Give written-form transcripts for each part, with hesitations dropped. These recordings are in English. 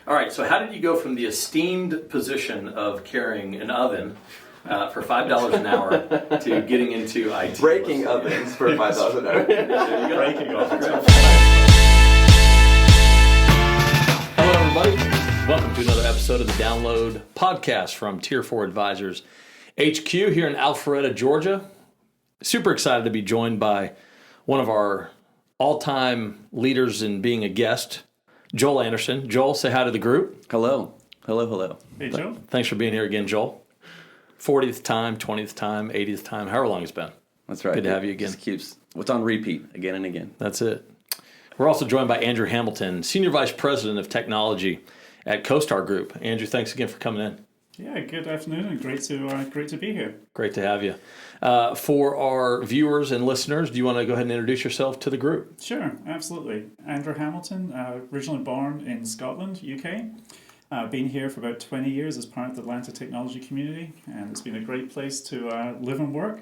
All right, so how did you go from the esteemed position of carrying an oven for $5 an hour to getting into IT? Breaking ovens for $5 an hour. There you go. Breaking ovens. Hello, everybody. Welcome to another episode of the Download Podcast from Tier 4 Advisors HQ here in Alpharetta, Georgia. Super excited to be joined by one of our all-time leaders in being a guest, Joel Andersen. Joel, say hi to the group. Hello. Hello. Hey, Joe. Thanks for being here again, Joel. 40th time, 20th time, 80th time, however long it's been. That's right. Good to have you again. Just keeps what's on repeat again and again. That's it. We're also joined by Andrew Hamilton, Senior Vice President of Technology at CoStar Group. Andrew, thanks again for coming in. Yeah, good afternoon, and great to be here. Great to have you. For our viewers and listeners, do you want to go ahead and introduce yourself to the group? Sure, absolutely. Andrew Hamilton, originally born in Scotland, UK. Been here for about 20 years as part of the Atlanta technology community, and it's been a great place to live and work.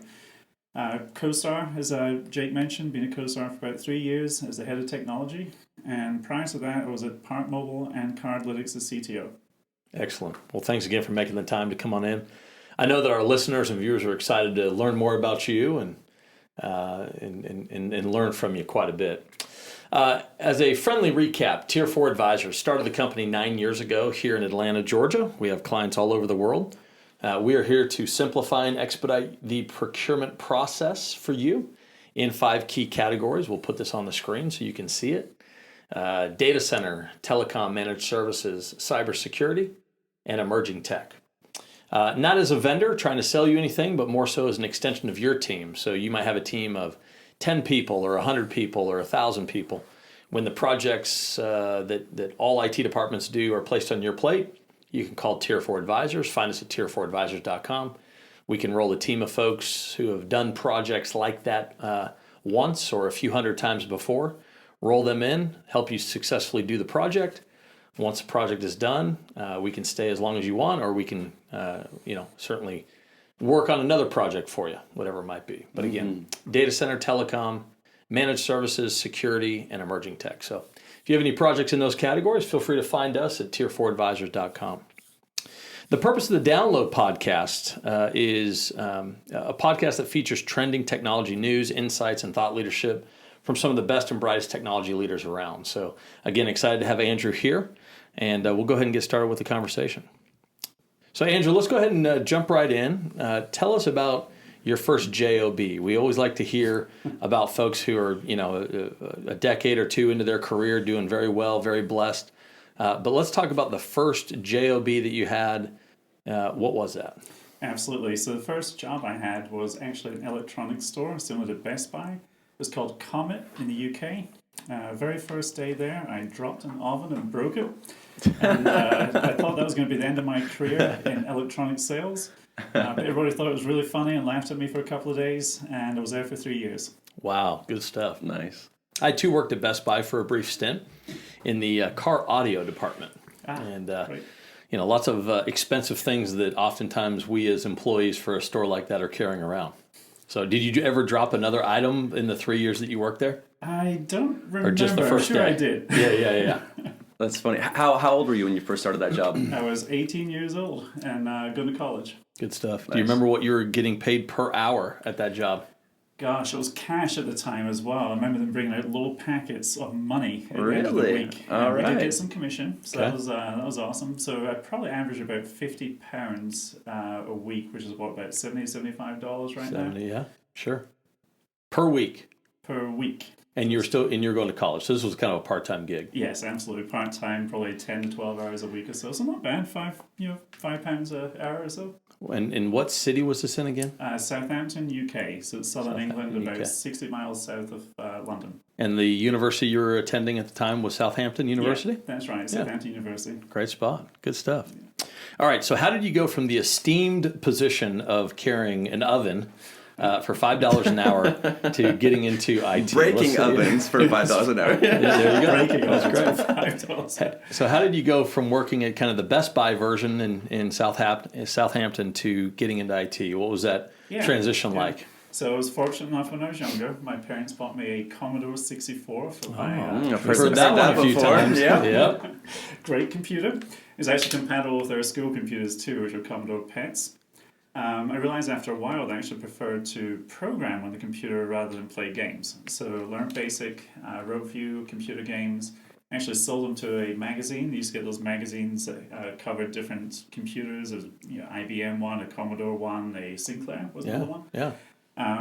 CoStar, as Jake mentioned, been at CoStar for about 3 years as the head of technology, and prior to that I was at Park Mobile and Cardlytics as CTO. Excellent. Well, thanks again for making the time to come on in. I know that our listeners and viewers are excited to learn more about you and learn from you quite a bit. As a friendly recap, Tier 4 Advisors started the company 9 years ago here in Atlanta, Georgia. We have clients all over the world. We are here to simplify and expedite the procurement process for you in 5 key categories. We'll put this on the screen so you can see it. Data center, telecom, managed services, cybersecurity, and emerging tech. Not as a vendor trying to sell you anything, but more so as an extension of your team. So you might have a team of 10 people or 100 people or 1,000 people. When the projects that all IT departments do are placed on your plate, you can call Tier 4 Advisors. Find us at tier4advisors.com. We can roll a team of folks who have done projects like that once or a few hundred times before, roll them in, help you successfully do the project. Once the project is done, we can stay as long as you want, or we can, certainly work on another project for you, whatever it might be. But again, data center, telecom, managed services, security, and emerging tech. So if you have any projects in those categories, feel free to find us at tier4advisors.com. The purpose of the Download Podcast is a podcast that features trending technology news, insights, and thought leadership from some of the best and brightest technology leaders around. So again, excited to have Andrew here, and we'll go ahead and get started with the conversation. So Andrew, let's go ahead and jump right in. Tell us about your first job. We always like to hear about folks who are, a decade or two into their career, doing very well, very blessed. But let's talk about the first job that you had. What was that? Absolutely. So the first job I had was actually an electronics store similar to Best Buy. It was called Comet in the UK. Very first day there, I dropped an oven and broke it. And I thought that was going to be the end of my career in electronic sales. But everybody thought it was really funny and laughed at me for a couple of days, and I was there for 3 years. Wow, good stuff. Nice. I too worked at Best Buy for a brief stint in the car audio department. Great. Lots of expensive things that oftentimes we as employees for a store like that are carrying around. So did you ever drop another item in the 3 years that you worked there? I don't remember. Or just the first I'm sure day? I did. Yeah. That's funny. How old were you when you first started that job? I was 18 years old and going to college. Good stuff. Nice. Do you remember what you were getting paid per hour at that job? Gosh, it was cash at the time as well. I remember them bringing out little packets of money at the end of the Really? week. All We did right. get some commission, so Okay. that was awesome. So I probably averaged about £50 a week, which is about $70, $75 right 70, yeah, sure. Per week. now per week. And you're going to college. So this was kind of a part-time gig. Yes, absolutely part time, probably 10 to 12 hours a week or so. So not bad. £5 an hour or so. And in what city was this in again? Southampton, UK. So it's southern England, about UK. 60 miles south of London. And the university you were attending at the time was Southampton University? Yeah, that's right, Southampton University. Great spot. Good stuff. All right, so how did you go from the esteemed position of carrying an oven for $5 an hour to getting into IT? Breaking ovens for $5 an hour. Yeah, there you go. Breaking That's great. $5. So how did you go from working at kind of the Best Buy version in Southampton to getting into IT? What was that transition like? So I was fortunate enough when I was younger. My parents bought me a Commodore 64 for my I've Heard that one a few times. Yeah. Yep. great computer. It's actually compatible with our school computers too, which are Commodore PETs. I realized after a while that I actually preferred to program on the computer rather than play games. So learned basic, wrote a few computer games, actually sold them to a magazine. You used to get those magazines that covered different computers. There's IBM one, a Commodore one, a Sinclair was another one. Yeah.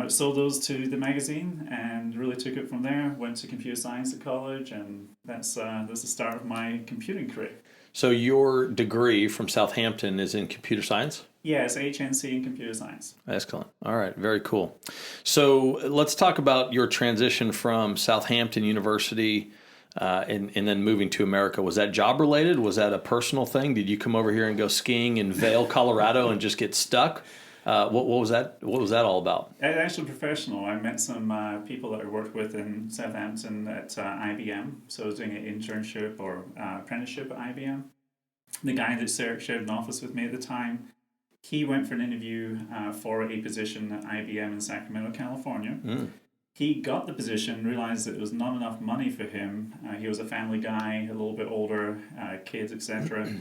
Sold those to the magazine and really took it from there. Went to computer science at college, and that's the start of my computing career. So your degree from Southampton is in computer science? Yes, HNC in computer science. Excellent. All right, very cool. So let's talk about your transition from Southampton University and then moving to America. Was that job related? Was that a personal thing? Did you come over here and go skiing in Vail, Colorado, and just get stuck? What was that? What was that all about? Actually professional. I met some people that I worked with in Southampton at IBM. So I was doing an internship or apprenticeship at IBM. The guy that shared an office with me at the time, he went for an interview for a position at IBM in Sacramento, California. He got the position, realized that it was not enough money for him. He was a family guy, a little bit older, kids, etc.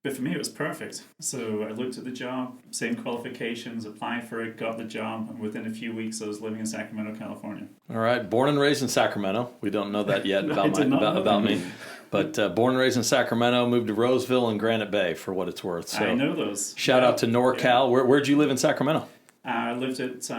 But for me, it was perfect. So I looked at the job, same qualifications, applied for it, got the job, and within a few weeks, I was living in Sacramento, California. All right, born and raised in Sacramento. We don't know that yet about me. But born and raised in Sacramento, moved to Roseville and Granite Bay for what it's worth. So I know those. Shout out to NorCal. Yeah. Where'd you live in Sacramento? I lived at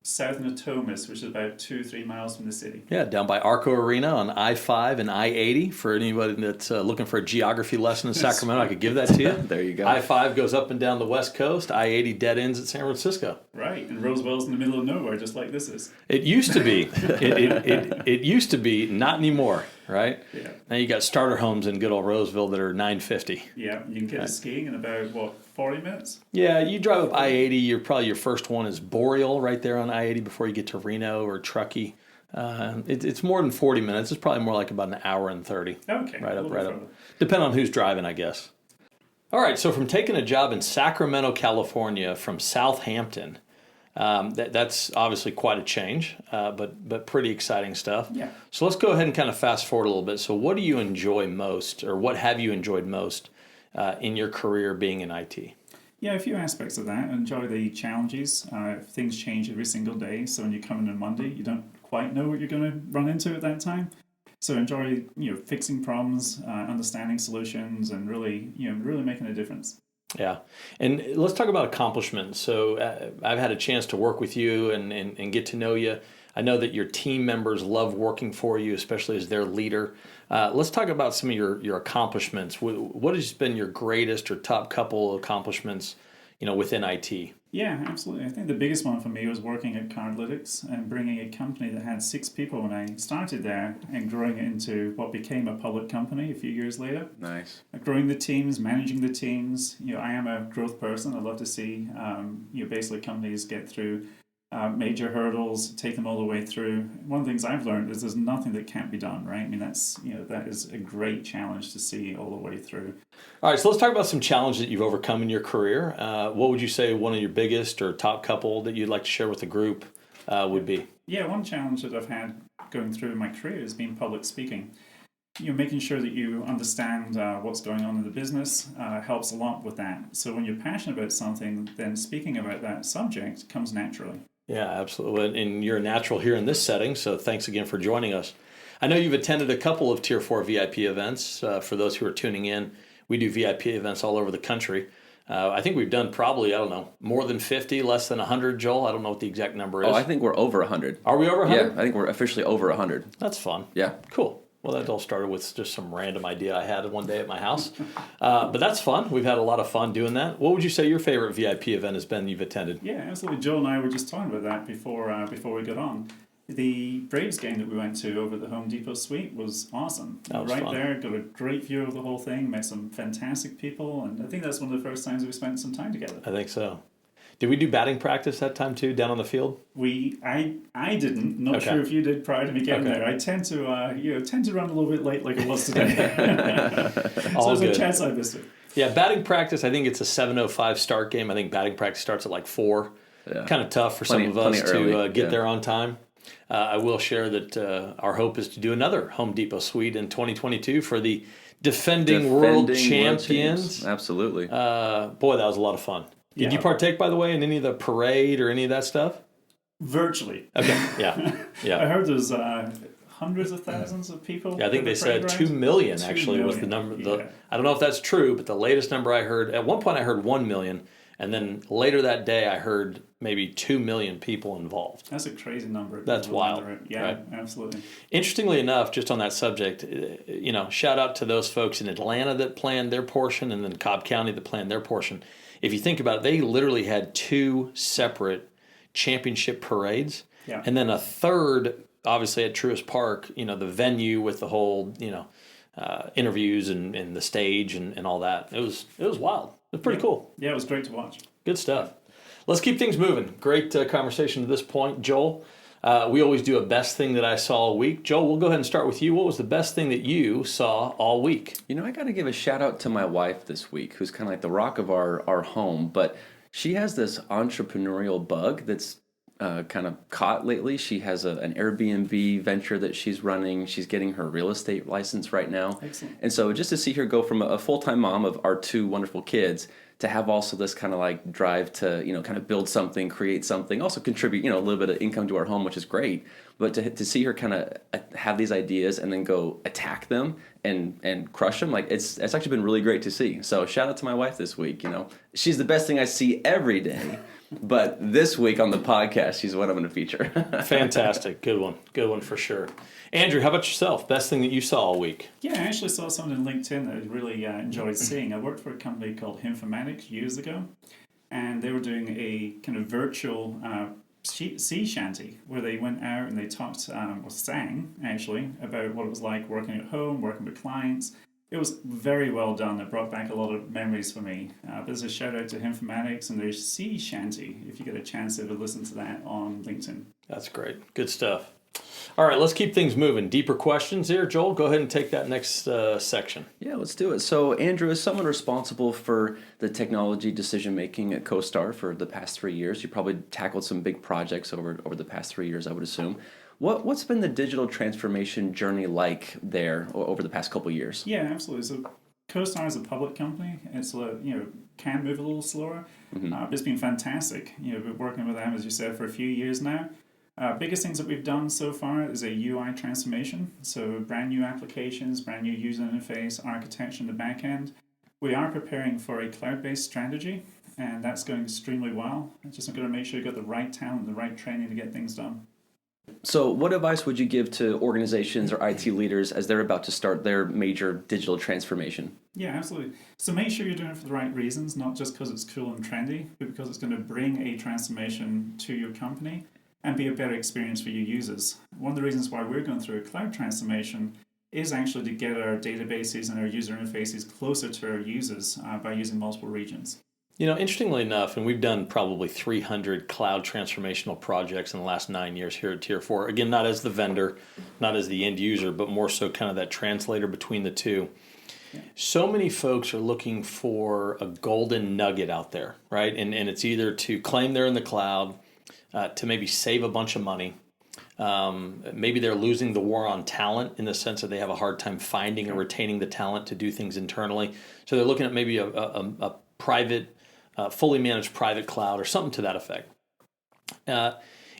south Natomas, which is about 2-3 miles from the city. Yeah, down by Arco Arena on I-5 and I-80. For anybody that's looking for a geography lesson in Sacramento, I could give that to you. There you go. I-5 goes up and down the west coast. I-80 dead ends at San Francisco. Right, and Roseville's in the middle of nowhere, just like this is. It used to be. It used to be, not anymore, right? Yeah. Now you got starter homes in good old Roseville that are $950. Yeah, you can get to skiing in about, 40 minutes? Yeah, you drive up I-80, probably your first one is Boreal right there on I-80 before you get to Reno or Truckee. It's more than 40 minutes. It's probably more like about an hour and 30. Okay. Right up. Depending on who's driving, I guess. All right, so from taking a job in Sacramento, California from Southampton, that's obviously quite a change, but pretty exciting stuff. Yeah. So let's go ahead and kind of fast forward a little bit. So what do you enjoy most, or what have you enjoyed most in your career being in IT? Yeah, a few aspects of that. I enjoy the challenges. Things change every single day, so when you come in on Monday, you don't quite know what you're going to run into at that time. So enjoy, fixing problems, understanding solutions, and really making a difference. Yeah. And let's talk about accomplishments. So I've had a chance to work with you and get to know you. I know that your team members love working for you, especially as their leader. Let's talk about some of your accomplishments. What has been your greatest or top couple accomplishments, within IT? Yeah, absolutely. I think the biggest one for me was working at Cardlytics and bringing a company that had 6 people when I started there and growing it into what became a public company a few years later. Nice. Growing the teams, managing the teams. I am a growth person. I love to see basically companies get through major hurdles, take them all the way through. One of the things I've learned is there's nothing that can't be done, right? I mean, that is a great challenge to see all the way through. All right, so let's talk about some challenges that you've overcome in your career. What would you say one of your biggest or top couple that you'd like to share with the group would be? Yeah, one challenge that I've had going through my career has been public speaking. Making sure that you understand what's going on in the business helps a lot with that. So when you're passionate about something, then speaking about that subject comes naturally. Yeah, absolutely. And you're a natural here in this setting, so thanks again for joining us. I know you've attended a couple of Tier 4 VIP events. For those who are tuning in, we do VIP events all over the country. I think we've done probably, more than 50, less than 100, Joel. I don't know what the exact number is. Oh, I think we're over 100. Are we over 100? Yeah, I think we're officially over 100. That's fun. Yeah. Cool. Well, that all started with just some random idea I had one day at my house. But that's fun. We've had a lot of fun doing that. What would you say your favorite VIP event has been you've attended? Yeah, absolutely. Joel and I were just talking about that before we got on. The Braves game that we went to over at the Home Depot suite was awesome. That was right fun. there, got a great view of the whole thing, met some fantastic people, and I think that's one of the first times we spent some time together. I think so. Did we do batting practice that time too, down on the field? I didn't. Not Okay. sure if you did prior to me getting Okay. there. I tend to run a little bit late, like it was today. So All there's good. a chance I missed it. Yeah, batting practice. I think it's a 7:05 start game. I think batting practice starts at like 4. kind of tough for some of us to get there on time. I will share that our hope is to do another Home Depot suite in 2022 for the defending world champions. Absolutely. Boy, that was a lot of fun. Did you partake, by the way, in any of the parade or any of that stuff? Virtually. Okay, yeah. I heard there's hundreds of thousands of people. Yeah, I think they said 2 million actually was the number. I don't know if that's true, but the latest number I heard, at one point I heard 1 million, and then later that day I heard maybe 2 million people involved. That's a crazy number. That's wild. Yeah, right? Absolutely. Interestingly enough, just on that subject, shout out to those folks in Atlanta that planned their portion and then Cobb County that planned their portion. If you think about it, they literally had 2 separate championship parades, and then a third, obviously at Truist Park, the venue with the whole, interviews and the stage and all that. It was wild. It was pretty cool. Yeah, it was great to watch. Good stuff. Let's keep things moving. Great conversation to this point. Joel, we always do a best thing that I saw all week. Joel, we'll go ahead and start with you. What was the best thing that you saw all week? I got to give a shout out to my wife this week, who's kind of like the rock of our home, but she has this entrepreneurial bug that's kind of caught lately. She has an Airbnb venture that she's running. She's getting her real estate license right now. Excellent. And so just to see her go from a full-time mom of our 2 wonderful kids to have also this kind of like drive to, kind of build something, create something, also contribute, a little bit of income to our home, which is great. But to see her kind of have these ideas and then go attack them and crush them, like it's actually been really great to see. So shout out to my wife this week. She's the best thing I see every day. But this week on the podcast, she's what I'm going to feature. Fantastic. Good one for sure. Andrew, how about yourself? Best thing that you saw all week? Yeah, I actually saw something on LinkedIn that I really enjoyed seeing. I worked for a company called Informatics years ago, and they were doing a kind of virtual sea shanty where they went out and they talked, or sang actually, about what it was like working at home, working with clients. It was very well done. It brought back a lot of memories for me. There's a shout out to Informatics and their sea shanty, if you get a chance to listen to that on LinkedIn. That's great. Good stuff. All right, let's keep things moving. Deeper questions here. Joel, go ahead and take that next section. Yeah, let's do it. So, Andrew, as someone responsible for the technology decision-making at CoStar for the past 3 years, you probably tackled some big projects over the past 3 years, I would assume. What's been the digital transformation journey like there over the past couple of years? Yeah, absolutely. So CoStar is a public company. It's can move a little slower. But it's been fantastic. We've been working with them, as you said, for a few years now. Biggest things that we've done so far is a UI transformation. So brand new applications, brand new user interface, architecture in the back end. We are preparing for a cloud-based strategy, and that's going extremely well. It's just going to make sure you've got the right talent, the right training to get things done. So what advice would you give to organizations or IT leaders as they're about to start their major digital transformation? Yeah, absolutely. So make sure you're doing it for the right reasons, not just because it's cool and trendy, but because it's going to bring a transformation to your company and be a better experience for your users. One of the reasons why we're going through a cloud transformation is actually to get our databases and our user interfaces closer to our users by using multiple regions. Interestingly enough, and we've done probably 300 cloud transformational projects in the last 9 years here at Tier 4. Again, not as the vendor, not as the end user, but more so kind of that translator between the two. Yeah. So many folks are looking for a golden nugget out there, right? And it's either to claim they're in the cloud, to maybe save a bunch of money. Maybe they're losing the war on talent in the sense that they have a hard time finding or retaining the talent to do things internally. So they're looking at maybe a private, fully managed private cloud or something to that effect.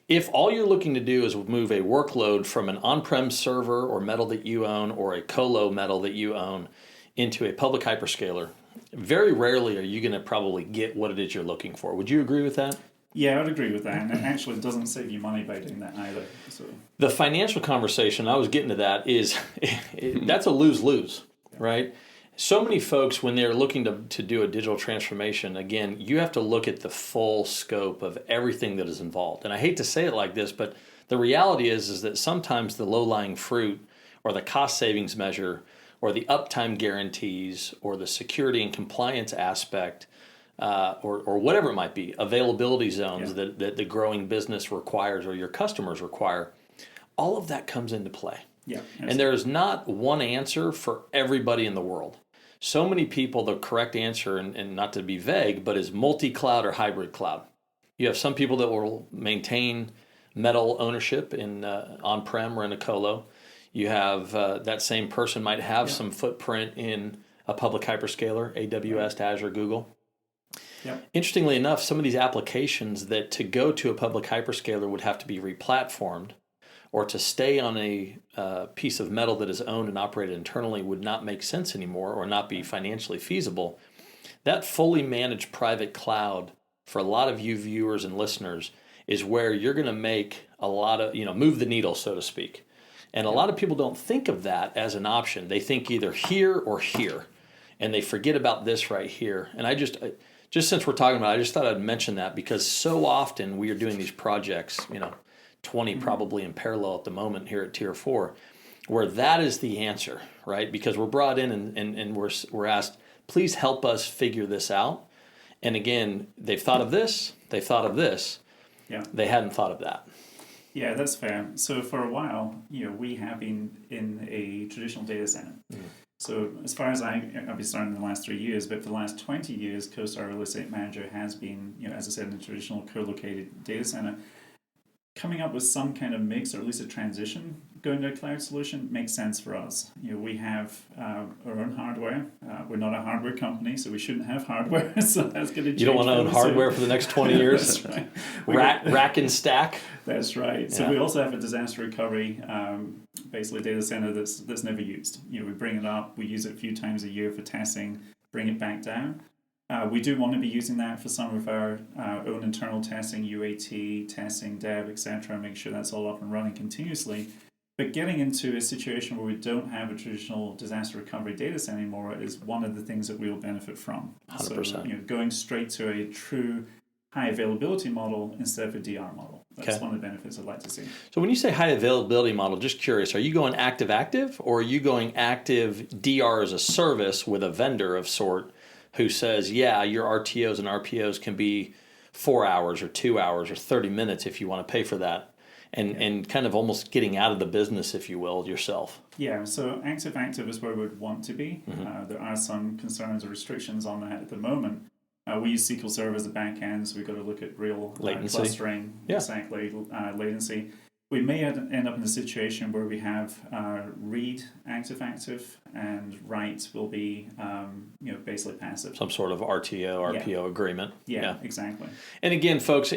If all you're looking to do is move a workload from an on-prem server or metal that you own or a colo metal that you own into a public hyperscaler, very rarely are you going to probably get what it is you're looking for. Would you agree with that? Yeah, I would agree with that. And it actually doesn't save you money by doing that either. So the financial conversation, I was getting to that, is that's a lose-lose, right? So many folks, when they're looking to do a digital transformation, again, you have to look at the full scope of everything that is involved. And I hate to say it like this, but the reality is that sometimes the low-lying fruit or the cost savings measure or the uptime guarantees or the security and compliance aspect or whatever it might be, availability zones that the growing business requires or your customers require, all of that comes into play. Yeah, and there is not one answer for everybody in the world. So many people, the correct answer, and not to be vague, but is multi-cloud or hybrid cloud. You have some people that will maintain metal ownership in on-prem or in a colo. You have that same person might have some footprint in a public hyperscaler, AWS, Azure, Google. Yep. Interestingly enough, some of these applications that to go to a public hyperscaler would have to be replatformed, or to stay on a piece of metal that is owned and operated internally would not make sense anymore or not be financially feasible. That fully managed private cloud, for a lot of you viewers and listeners, is where you're going to make a lot of, move the needle, so to speak. And a lot of people don't think of that as an option. They think either here or here, and they forget about this right here. And I just since we're talking about it, I just thought I'd mention that, because so often we are doing these projects, 20 probably in parallel at the moment here at Tier 4, where that is the answer, right? Because we're brought in and we're asked, please help us figure this out. And again, they've thought of this, they've thought of this, they hadn't thought of that. Yeah, that's fair. So for a while, we have been in a traditional data center. So as far as I've been starting in the last 3 years, but for the last 20 years, CoStar Real Estate Manager has been, as I said, in a traditional co-located data center. Coming up with some kind of mix, or at least a transition, going to a cloud solution makes sense for us. We have our own hardware. We're not a hardware company, so we shouldn't have hardware. So that's going to change. You don't want to own hardware for the next 20 years? That's right. Rack and stack? That's right. So we also have a disaster recovery, basically data center that's never used. We bring it up, we use it a few times a year for testing, bring it back down. We do want to be using that for some of our own internal testing, UAT, testing, dev, etc., make sure that's all up and running continuously. But getting into a situation where we don't have a traditional disaster recovery data center anymore is one of the things that we will benefit from. 100%. So, going straight to a true high availability model instead of a DR model. That's one of the benefits I'd like to see. So when you say high availability model, just curious, are you going active, or are you going active DR as a service with a vendor of sort who says, yeah, your RTOs and RPOs can be 4 hours or 2 hours or 30 minutes if you want to pay for that, and kind of almost getting out of the business, if you will, yourself? Yeah, so active is where we would want to be. There are some concerns or restrictions on that at the moment. We use SQL Server as a back end, so we've got to look at real clustering, exactly, latency. We may end up in a situation where we have read active, and write will be basically passive. Some sort of RTO, RPO agreement. Yeah, exactly. And again, folks,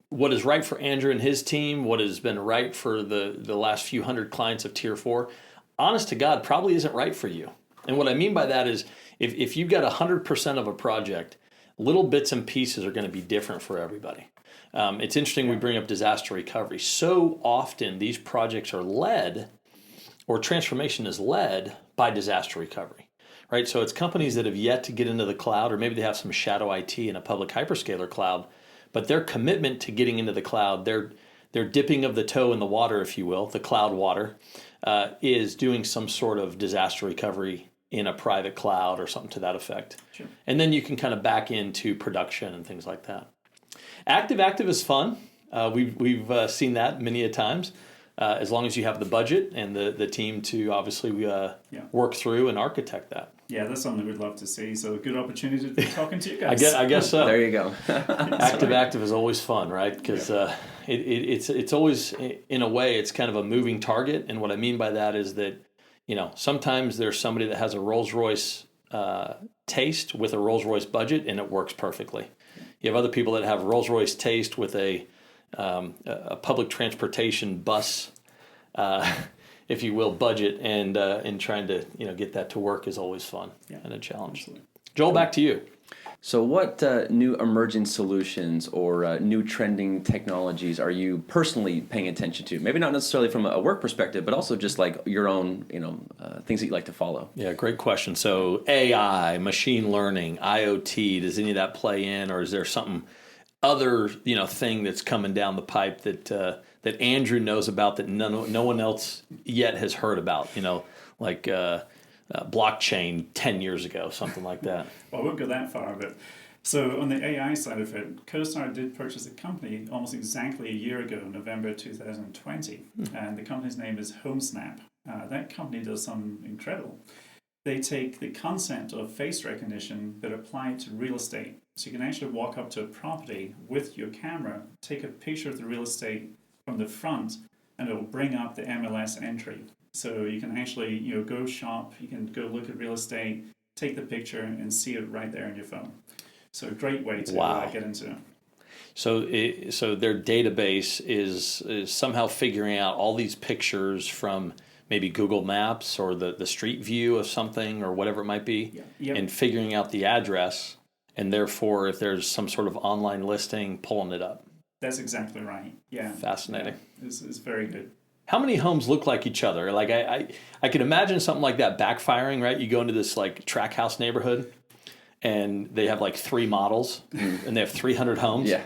what is right for Andrew and his team, what has been right for the last few hundred clients of Tier 4, honest to God, probably isn't right for you. And what I mean by that is if you've got 100% of a project, little bits and pieces are going to be different for everybody. It's interesting we bring up disaster recovery. So often these projects are led, or transformation is led by disaster recovery, right? So it's companies that have yet to get into the cloud, or maybe they have some shadow IT in a public hyperscaler cloud, but their commitment to getting into the cloud, their dipping of the toe in the water, if you will, the cloud water, is doing some sort of disaster recovery in a private cloud or something to that effect. Sure. And then you can kind of back into production and things like that. Active is fun. We've seen that many a times, as long as you have the budget and the team to obviously work through and architect that. Yeah, that's something we'd love to see. So a good opportunity to be talking to you guys. I guess so. There you go. Active is always fun, right? Because it's always, in a way, it's kind of a moving target. And what I mean by that is that, sometimes there's somebody that has a Rolls-Royce taste with a Rolls-Royce budget, and it works perfectly. You have other people that have Rolls-Royce taste with a public transportation bus, if you will, budget, and trying to get that to work is always fun and a challenge. Absolutely. Joel, back to you. So what new emerging solutions or new trending technologies are you personally paying attention to? Maybe not necessarily from a work perspective, but also just like your own, things that you like to follow. Yeah, great question. So AI, machine learning, IoT, does any of that play in, or is there something other, thing that's coming down the pipe that Andrew knows about that no one else yet has heard about? Like blockchain 10 years ago, something like that. Well, I won't go that far, but so on the AI side of it, CoStar did purchase a company almost exactly a year ago, November 2020, and the company's name is HomeSnap. That company does something incredible. they take the concept of face recognition but apply it to real estate. So you can actually walk up to a property with your camera, take a picture of the real estate from the front, and it will bring up the MLS entry. So you can actually, go shop, you can go look at real estate, take the picture, and see it right there on your phone. So a great way to get into it. So their database is somehow figuring out all these pictures from maybe Google Maps or the street view of something or whatever it might be, and figuring out the address, and therefore if there's some sort of online listing, pulling it up. That's exactly right. Yeah. Fascinating. Yeah. It's very good. How many homes look like each other? Like I could imagine something like that backfiring, right? You go into this like track house neighborhood, and they have like 3 models, and they have 300 homes. Yeah.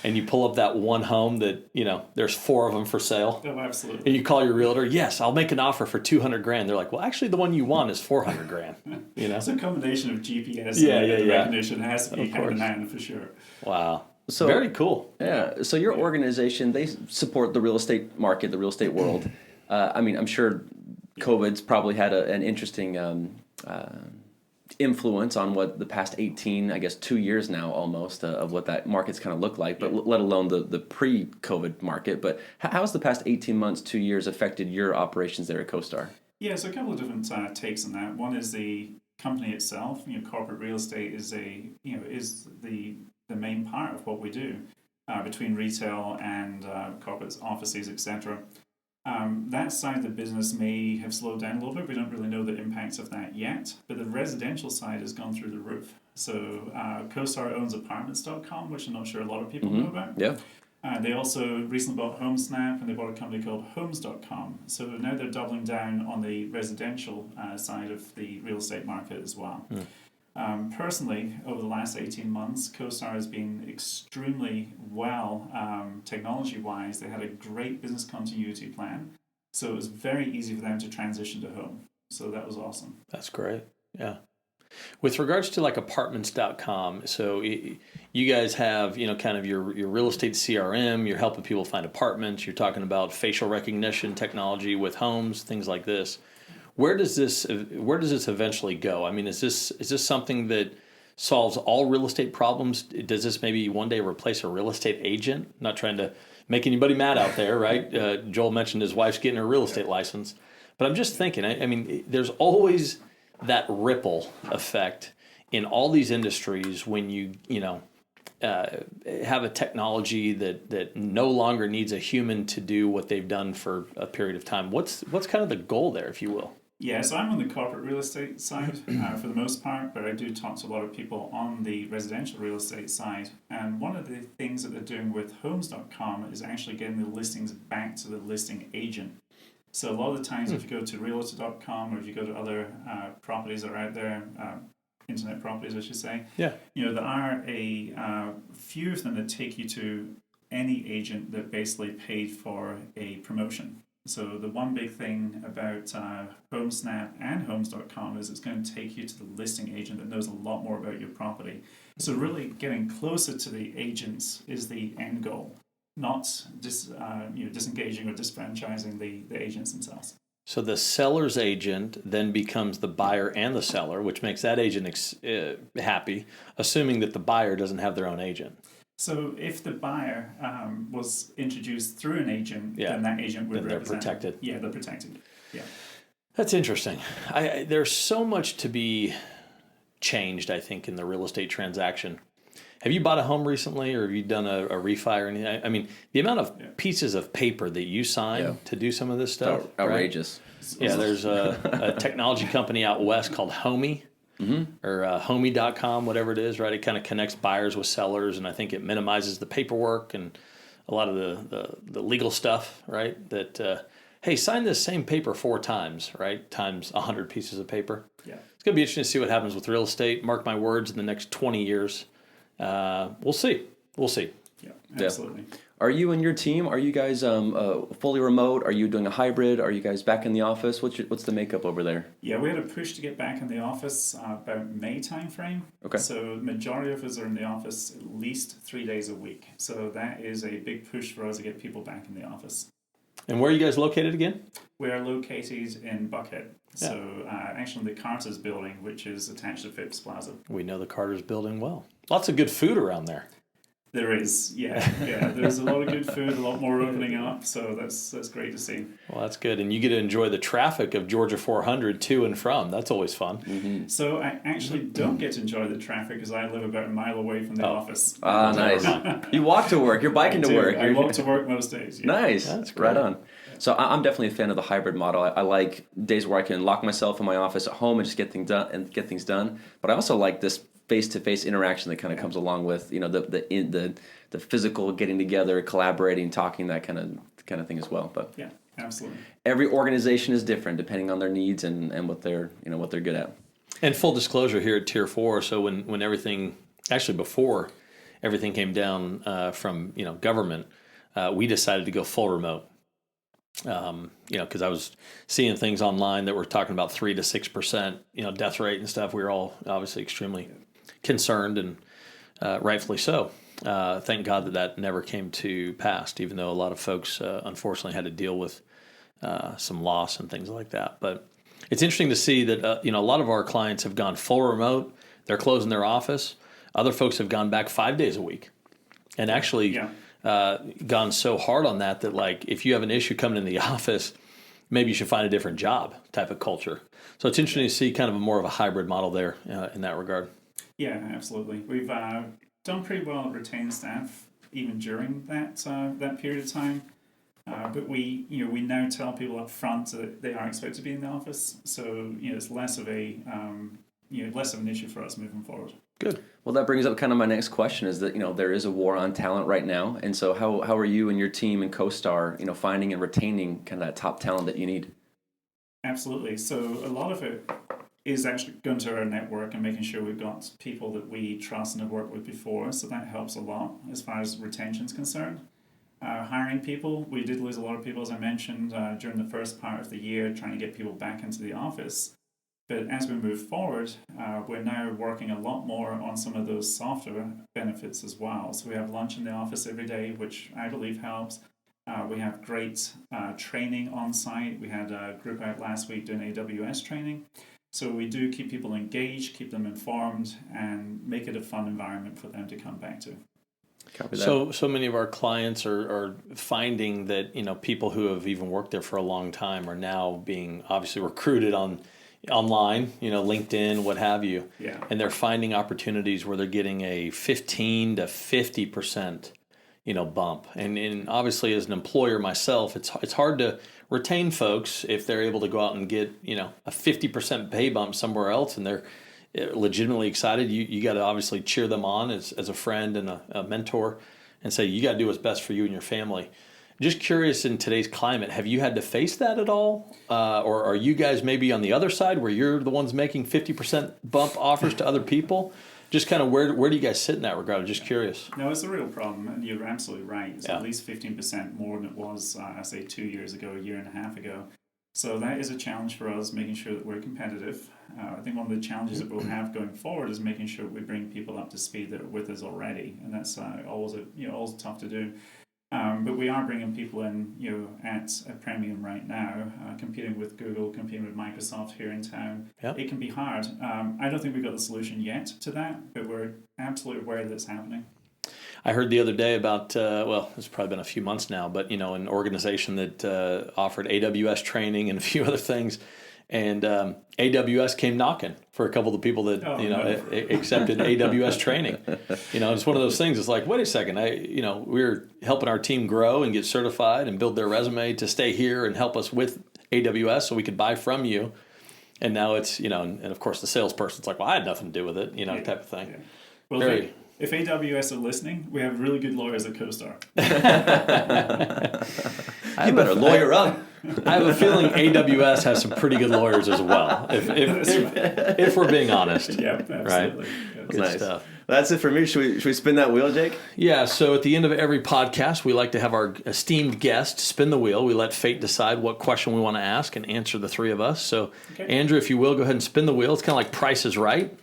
And you pull up that one home that, there's 4 of them for sale. Oh, absolutely. And you call your realtor, yes, I'll make an offer for $200,000. They're like, well, actually, the one you want is $400,000. It's a combination of GPS and recognition. It has to be hand in hand for sure. Wow. So very cool. Yeah. So your organization, they support the real estate market, the real estate world. I'm sure COVID's probably had an interesting influence on what the past 18, I guess 2 years now almost, of what that market's kind of looked like, but let alone the pre-COVID market. But how's the past 18 months, 2 years affected your operations there at CoStar? Yeah, so a couple of different takes on that. One is the company itself. Corporate real estate is the main part of what we do between retail and corporate offices, etc. That side of the business may have slowed down a little bit. We don't really know the impacts of that yet, but the residential side has gone through the roof. So CoStar owns apartments.com, which I'm not sure a lot of people know about. Yeah. They also recently bought HomeSnap, and they bought a company called homes.com. So now they're doubling down on the residential side of the real estate market as well. Personally, over the last 18 months, CoStar has been extremely well technology-wise. They had a great business continuity plan, so it was very easy for them to transition to home. So that was awesome. That's great. Yeah. With regards to like apartments.com, so you guys have, kind of your real estate CRM, you're helping people find apartments, you're talking about facial recognition technology with homes, things like this. Where does this eventually go? I mean, is this something that solves all real estate problems? Does this maybe one day replace a real estate agent? Not trying to make anybody mad out there, right? Joel mentioned his wife's getting her real estate license. But I'm just thinking, I mean, there's always that ripple effect in all these industries when you have a technology that no longer needs a human to do what they've done for a period of time. What's kind of the goal there, if you will? Yeah, so I'm on the corporate real estate side for the most part, but I do talk to a lot of people on the residential real estate side. And one of the things that they're doing with homes.com is actually getting the listings back to the listing agent. So a lot of the times if you go to realtor.com or if you go to other properties that are out there, internet properties I should say, there are a few of them that take you to any agent that basically paid for a promotion. So the one big thing about HomeSnap and Homes.com is it's going to take you to the listing agent that knows a lot more about your property. So really getting closer to the agents is the end goal, not disengaging or disfranchising the agents themselves. So the seller's agent then becomes the buyer and the seller, which makes that agent happy, assuming that the buyer doesn't have their own agent. So if the buyer was introduced through an agent, then that agent would represent. They're protected. Yeah, they're protected. Yeah. That's interesting. There's so much to be changed, I think, in the real estate transaction. Have you bought a home recently, or have you done a refi or anything? I mean, the amount of pieces of paper that you sign to do some of this stuff. Outrageous. Right? Yeah, there's a technology company out west called Homey. Or homey.com, whatever it is, right? It kind of connects buyers with sellers, and I think it minimizes the paperwork and a lot of the legal stuff, right? That, hey, sign this same paper 4 times, right? Times 100 pieces of paper. Yeah. It's going to be interesting to see what happens with real estate. Mark my words, in the next 20 years. We'll see. Yeah, absolutely. Yeah. Are you and your team, are you guys fully remote? Are you doing a hybrid? Are you guys back in the office? What's the makeup over there? Yeah, we had a push to get back in the office about May timeframe. Okay. So the majority of us are in the office at least 3 days a week. So that is a big push for us to get people back in the office. And where are you guys located again? We are located in Buckhead. So actually the Carter's building, which is attached to Phipps Plaza. We know the Carter's building well. Lots of good food around there. There is, yeah. There's a lot of good food, a lot more opening up, so that's great to see. Well, that's good. And you get to enjoy the traffic of Georgia 400 to and from. That's always fun. Mm-hmm. So I actually don't get to enjoy the traffic because I live about a mile away from the office. Ah, nice. You walk to work. You're biking to work. I walk to work most days. Yeah. Nice. That's great. Right on. So I'm definitely a fan of the hybrid model. I like days where I can lock myself in my office at home and just get things done. But I also like this face-to-face interaction that kind of comes along with the physical getting together, collaborating, talking, that kind of thing as well. But yeah, absolutely. Every organization is different depending on their needs and what they're good at. And full disclosure here at Tier 4, so when everything, actually before everything came down from government, we decided to go full remote. Because I was seeing things online that were talking about 3 to 6%, death rate and stuff. We were all obviously extremely concerned, and rightfully so. Thank God that never came to pass, even though a lot of folks unfortunately had to deal with some loss and things like that. But it's interesting to see that a lot of our clients have gone full remote. They're closing their office. Other folks have gone back 5 days a week, and actually gone so hard on that like if you have an issue coming in the office, maybe you should find a different job type of culture. So it's interesting to see kind of more of a hybrid model there in that regard. Yeah, absolutely. We've done pretty well at retaining staff even during that period of time. But we now tell people up front that they are expected to be in the office, so it's less of an issue for us moving forward. Good. Well, that brings up kind of my next question is that, there is a war on talent right now. And so how are you and your team and CoStar, finding and retaining kind of that top talent that you need? Absolutely. So a lot of it is actually going to our network and making sure we've got people that we trust and have worked with before. So that helps a lot as far as retention is concerned. Hiring people, we did lose a lot of people, as I mentioned, during the first part of the year, trying to get people back into the office. But as we move forward, we're now working a lot more on some of those softer benefits as well. So we have lunch in the office every day, which I believe helps. We have great training on site. We had a group out last week doing AWS training. So we do keep people engaged, keep them informed, and make it a fun environment for them to come back to. Copy that. So many of our clients are finding that people who have even worked there for a long time are now being obviously recruited online, LinkedIn, what have you. Yeah. And they're finding opportunities where they're getting a 15 to 50%, bump. And obviously as an employer myself, it's hard to retain folks if they're able to go out and get, a 50% pay bump somewhere else and they're legitimately excited. You got to obviously cheer them on as a friend and a mentor and say, you got to do what's best for you and your family. Just curious, in today's climate, have you had to face that at all? Or are you guys maybe on the other side where you're the ones making 50% bump offers to other people? Just kind of where do you guys sit in that regard? I'm just curious. No, it's a real problem, and you're absolutely right. It's at least 15% more than it was, I say, 2 years ago, a year and a half ago. So that is a challenge for us, making sure that we're competitive. I think one of the challenges that we'll have going forward is making sure we bring people up to speed that are with us already, and that's always tough to do. But we are bringing people in, at a premium right now, competing with Google, competing with Microsoft here in town. Yep. It can be hard. I don't think we've got the solution yet to that, but we're absolutely aware that it's happening. I heard the other day about, it's probably been a few months now, but, an organization that offered AWS training and a few other things. And AWS came knocking for a couple of the people that accepted AWS training. It's one of those things. It's like, wait a second, we're helping our team grow and get certified and build their resume to stay here and help us with AWS so we could buy from you. And now it's and of course the salesperson's like, well, I had nothing to do with it, type of thing. Yeah. Well, if AWS are listening, we have really good lawyers at CoStar. You better lawyer up. I have a feeling AWS has some pretty good lawyers as well, if we're being honest. Yeah, absolutely. Right? Yeah. Good Nice stuff. That's it for me. Should we spin that wheel, Jake? Yeah, so at the end of every podcast, we like to have our esteemed guest spin the wheel. We let fate decide what question we want to ask and answer the three of us. So, Andrew, if you will, go ahead and spin the wheel. It's kind of like Price is Right.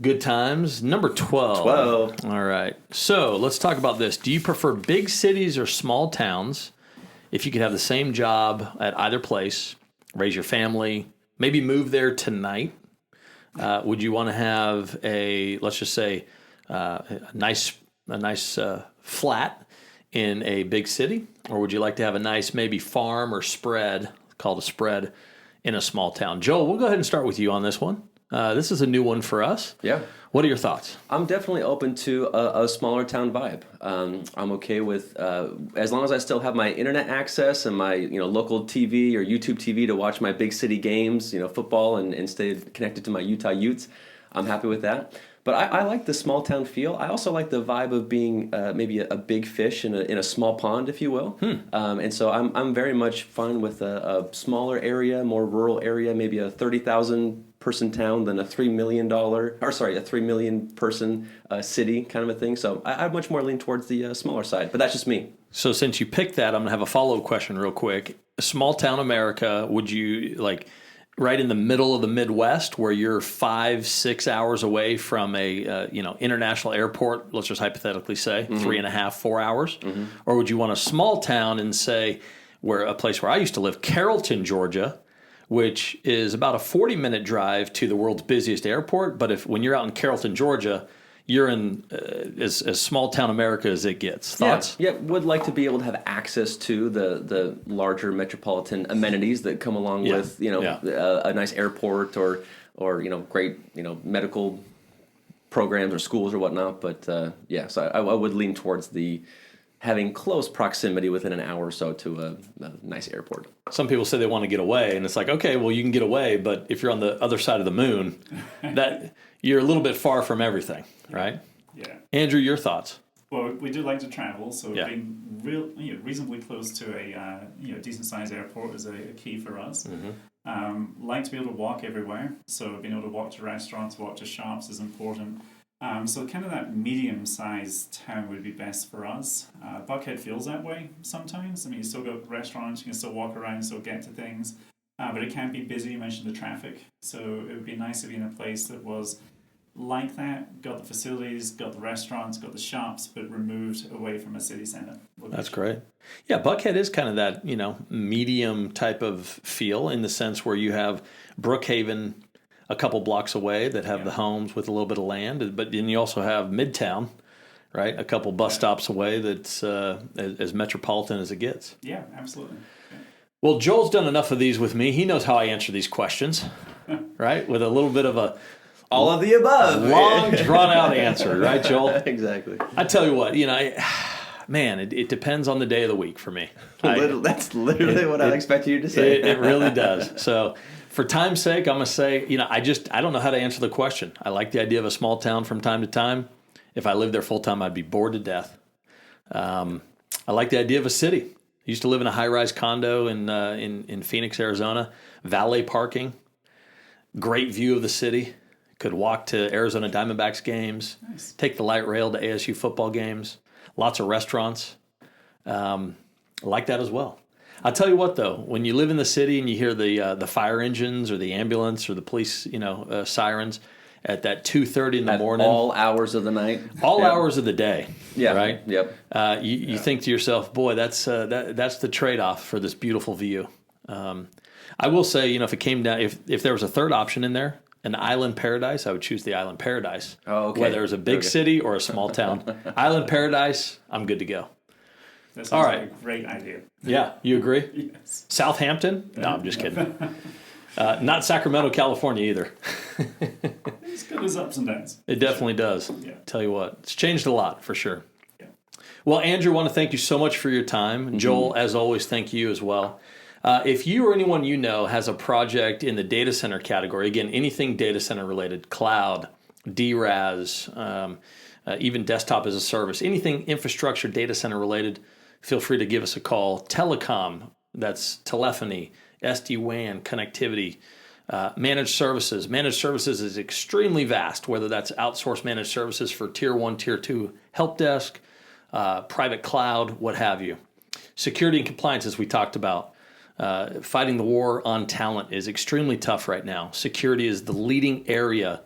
Good times. Number 12. 12. All right. So let's talk about this. Do you prefer big cities or small towns? if you could have the same job at either place, raise your family, maybe move there tonight, would you want to have let's just say, a nice flat in a big city, or would you like to have a nice maybe farm or spread, called a spread, in a small town? Joel, we'll go ahead and start with you on this one. This is a new one for us. Yeah. What are your thoughts? I'm definitely open to a smaller town vibe. I'm okay with as long as I still have my internet access and my local TV or YouTube TV to watch my big city games, football, and stay connected to my Utah Utes. I'm happy with that. But I like the small town feel. I also like the vibe of being maybe a big fish in a small pond, if you will. And so I'm very much fine with a smaller area, more rural area, maybe a 30,000 person town than a $3 million person city kind of a thing. So I much more lean towards the smaller side, but that's just me. So since you picked that, I'm going to have a follow-up question real quick. Small town America, would you like right in the middle of the Midwest where you're 5-6 hours away from a international airport, let's just hypothetically say 3.5-4 hours? Or would you want a small town and say a place where I used to live, Carrollton, Georgia, which is about a 40-minute drive to the world's busiest airport. But when you're out in Carrollton, Georgia, you're in as small town America as it gets. Thoughts? Yeah, would like to be able to have access to the larger metropolitan amenities that come along with a nice airport or great medical programs or schools or whatnot. But so I would lean towards having close proximity within an hour or so to a nice airport. Some people say they want to get away, and it's like, okay, well, you can get away, but if you're on the other side of the moon, that you're a little bit far from everything, right? Yeah. Andrew, your thoughts? Well, we do like to travel, so being reasonably close to a decent sized airport is a key for us. Like to be able to walk everywhere, so being able to walk to restaurants, walk to shops is important. So kind of that medium-sized town would be best for us. Buckhead feels that way sometimes. I mean, you still got restaurants, you can still walk around, still get to things, but it can be busy. You mentioned the traffic, so it would be nice to be in a place that was like that, got the facilities, got the restaurants, got the shops, but removed away from a city center. That's great. Yeah, Buckhead is kind of that, medium type of feel in the sense where you have Brookhaven a couple blocks away that have the homes with a little bit of land, but then you also have Midtown, right? A couple bus stops away that's as metropolitan as it gets. Yeah, absolutely. Yeah. Well, Joel's done enough of these with me. He knows how I answer these questions, right? With a little bit of a all of the above, long, drawn-out answer, right, Joel? Exactly. I tell you what, it depends on the day of the week for me. That's literally what I expected you to say. It really does. So for time's sake, I'm going to say, I don't know how to answer the question. I like the idea of a small town from time to time. If I lived there full time, I'd be bored to death. I like the idea of a city. I used to live in a high-rise condo in Phoenix, Arizona. Valet parking, great view of the city. Could walk to Arizona Diamondbacks games, take the light rail to ASU football games. Lots of restaurants. I like that as well. I'll tell you what, though, when you live in the city and you hear the fire engines or the ambulance or the police, sirens at that 2:30 in the morning, all hours of the night, hours of the day, right? Yep. You think to yourself, boy, that's the trade-off for this beautiful view. I will say, if it came down, if there was a third option in there, an island paradise, I would choose the island paradise. Oh, okay. Whether it's a big city or a small town, island paradise, I'm good to go. That sounds all like right. a great idea. Yeah, you agree? Yes. Southampton? No, I'm just kidding. Not Sacramento, California either. It's got its ups and downs. It definitely does. Yeah. Tell you what, it's changed a lot for sure. Yeah. Well, Andrew, I want to thank you so much for your time. Joel, as always, thank you as well. If you or anyone you know has a project in the data center category, again, anything data center related, cloud, DRaaS, even desktop as a service, anything infrastructure data center related, feel free to give us a call. Telecom, that's telephony, SD-WAN, connectivity, managed services. Managed services is extremely vast, whether that's outsourced managed services for tier 1, tier 2 help desk, private cloud, what have you. Security and compliance, as we talked about. Fighting the war on talent is extremely tough right now. Security is the leading area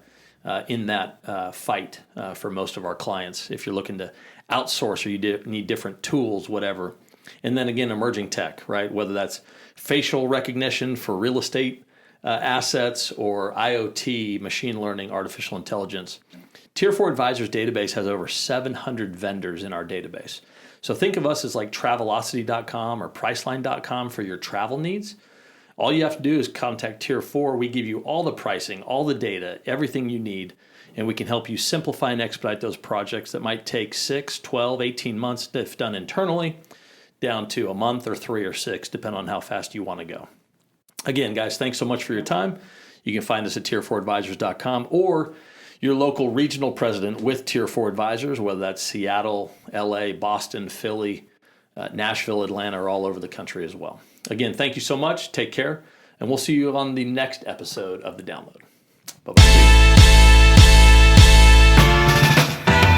in that fight for most of our clients. If you're looking to outsource or you need different tools, whatever, And then again, emerging tech, right? Whether that's facial recognition for real estate assets or IoT, machine learning, artificial intelligence. Tier 4 Advisors database has over 700 vendors in our database. So think of us as like Travelocity.com or Priceline.com for your travel needs. All you have to do is contact Tier 4. We give you all the pricing, all the data, everything you need, and we can help you simplify and expedite those projects that might take 6, 12, 18 months if done internally, down to a month or 3 or 6, depending on how fast you want to go. Again, guys, thanks so much for your time. You can find us at tier4advisors.com or your local regional president with Tier 4 Advisors, whether that's Seattle, LA, Boston, Philly, Nashville, Atlanta, or all over the country as well. Again, thank you so much. Take care, and we'll see you on the next episode of The Download. Bye-bye.